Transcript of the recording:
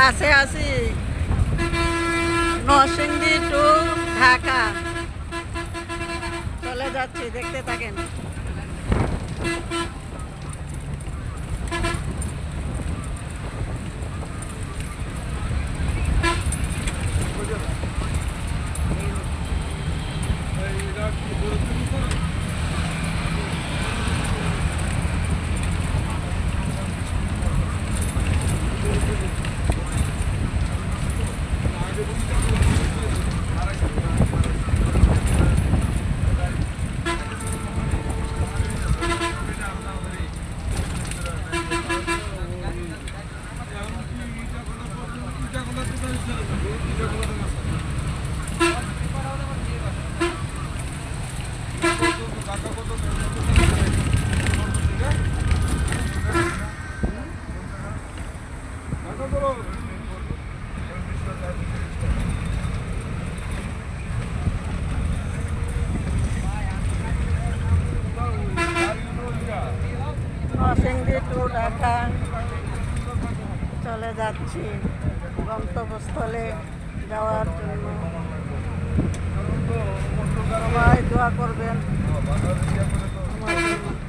বাসে আছি নরসিংদী টু ঢাকা চলে যাচ্ছি, দেখতে থাকেন। নরসিংদী টু ঢাকা চলে যাচ্ছি গন্তব্যস্থলে যাওয়ার জন্য। সবাই দোয়া করবেন আমার জন্য।